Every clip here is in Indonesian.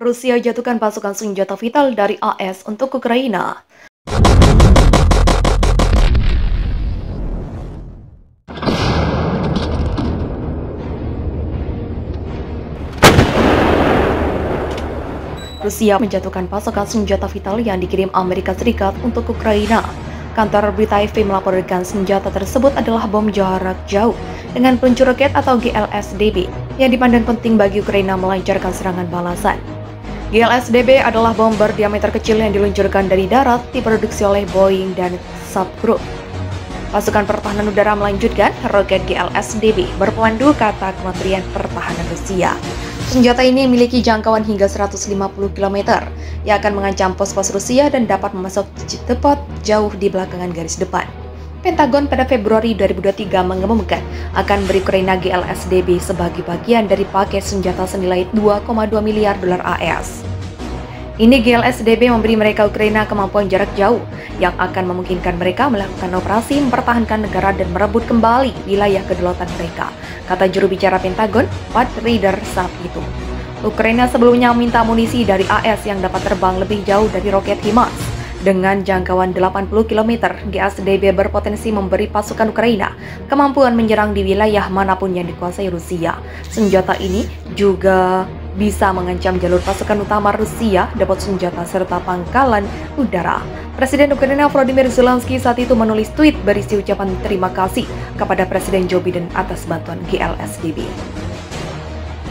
Rusia jatuhkan pasukan senjata vital dari AS untuk Ukraina. Rusia menjatuhkan pasukan senjata vital yang dikirim Amerika Serikat untuk Ukraina. Kantor berita AFP melaporkan senjata tersebut adalah bom jarak jauh dengan peluncur roket atau GLSDB yang dipandang penting bagi Ukraina melancarkan serangan balasan. GLSDB adalah bom berdiameter kecil yang diluncurkan dari darat, diproduksi oleh Boeing dan Saab Group. Pasukan pertahanan udara melanjutkan roket GLSDB berpemandu kata Kementerian Pertahanan Rusia. Senjata ini memiliki jangkauan hingga 150 km yang akan mengancam pos-pos Rusia dan dapat memasuk tepat jauh di belakangan garis depan. Pentagon pada Februari 2023 mengumumkan akan beri Ukraina GLSDB sebagai bagian dari paket senjata senilai 2,2 miliar dolar AS. Ini GLSDB memberi mereka Ukraina kemampuan jarak jauh yang akan memungkinkan mereka melakukan operasi mempertahankan negara dan merebut kembali wilayah kedaulatan mereka, kata juru bicara Pentagon, Pat Ryder saat itu. Ukraina sebelumnya meminta amunisi dari AS yang dapat terbang lebih jauh dari roket HIMARS. Dengan jangkauan 80 km, GLSDB berpotensi memberi pasukan Ukraina kemampuan menyerang di wilayah manapun yang dikuasai Rusia. Senjata ini juga bisa mengancam jalur pasukan utama Rusia, depot senjata, serta pangkalan udara. Presiden Ukraina Volodymyr Zelensky saat itu menulis tweet berisi ucapan terima kasih kepada Presiden Joe Biden atas bantuan GLSDB.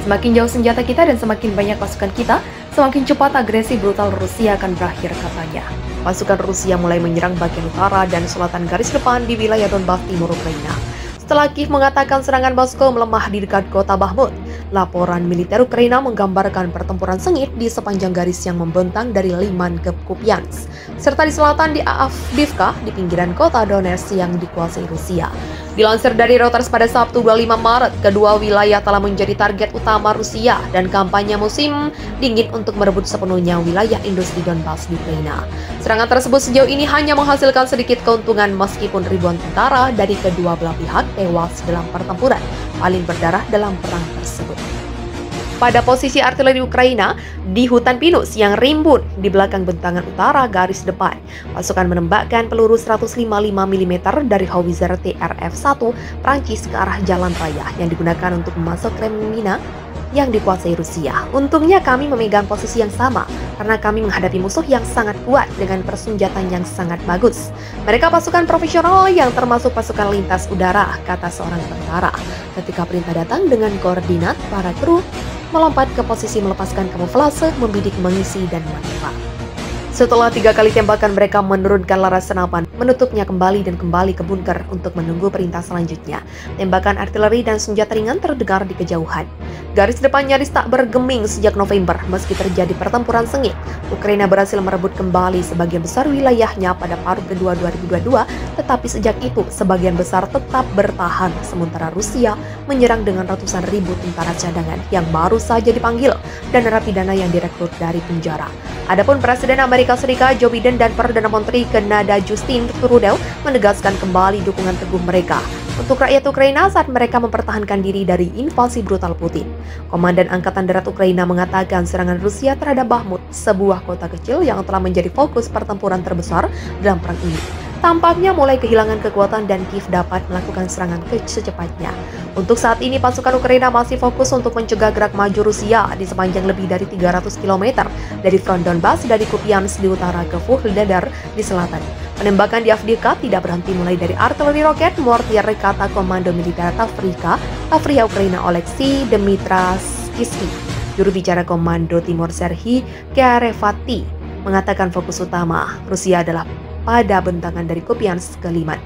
Semakin jauh senjata kita dan semakin banyak pasukan kita, semakin cepat agresi brutal Rusia akan berakhir, katanya. Pasukan Rusia mulai menyerang bagian utara dan selatan garis depan di wilayah Donbas timur Ukraina. Setelah Kiev mengatakan serangan Moskow melemah di dekat kota Bakhmut, laporan militer Ukraina menggambarkan pertempuran sengit di sepanjang garis yang membentang dari Liman ke Kupiansk, serta di selatan di Avdiivka di pinggiran kota Donetsk yang dikuasai Rusia. Dilansir dari Reuters pada Sabtu 25 Maret, kedua wilayah telah menjadi target utama Rusia dan kampanye musim dingin untuk merebut sepenuhnya wilayah industri Donbas di Ukraina. Serangan tersebut sejauh ini hanya menghasilkan sedikit keuntungan meskipun ribuan tentara dari kedua belah pihak tewas dalam pertempuran paling berdarah dalam perang tersebut. Pada posisi artileri Ukraina di hutan pinus yang rimbun di belakang bentangan utara garis depan, pasukan menembakkan peluru 155 mm dari howitzer TRF-1 Prancis ke arah jalan raya yang digunakan untuk memasuk Kremlina yang dikuasai Rusia. Untungnya kami memegang posisi yang sama karena kami menghadapi musuh yang sangat kuat dengan persenjataan yang sangat bagus. Mereka pasukan profesional yang termasuk pasukan lintas udara, kata seorang tentara. Ketika perintah datang dengan koordinat, para kru melompat ke posisi melepaskan kamuflase, membidik, mengisi, dan menembak. Setelah 3 kali tembakan, mereka menurunkan laras senapan, menutupnya kembali dan kembali ke bunker untuk menunggu perintah selanjutnya. Tembakan artileri dan senjata ringan terdengar di kejauhan. Garis depan nyaris tak bergeming sejak November, meski terjadi pertempuran sengit. Ukraina berhasil merebut kembali sebagian besar wilayahnya pada paruh kedua 2022, tetapi sejak itu sebagian besar tetap bertahan, sementara Rusia menyerang dengan ratusan ribu tentara cadangan yang baru saja dipanggil dan narapidana yang direkrut dari penjara. Adapun Presiden Amerika Serikat Joe Biden dan Perdana Menteri Kanada Justin Trudeau menegaskan kembali dukungan teguh mereka untuk rakyat Ukraina saat mereka mempertahankan diri dari invasi brutal Putin. Komandan Angkatan Darat Ukraina mengatakan serangan Rusia terhadap Bakhmut, sebuah kota kecil yang telah menjadi fokus pertempuran terbesar dalam perang ini, tampaknya mulai kehilangan kekuatan dan Kiev dapat melakukan serangan secepatnya. Untuk saat ini, pasukan Ukraina masih fokus untuk mencegah gerak maju Rusia di sepanjang lebih dari 300 km dari front Donbas dari Kupiansk di utara ke Vuhledar di selatan. Penembakan di Avdiivka tidak berhenti mulai dari artileri roket, mortir, kata Komando Militer Tavria Ukraina Oleksiy Dmitraskisky. Juru bicara Komando Timur Serhiy Kyarevati mengatakan fokus utama Rusia adalah pada bentangan dari Kupiansk ke Liman.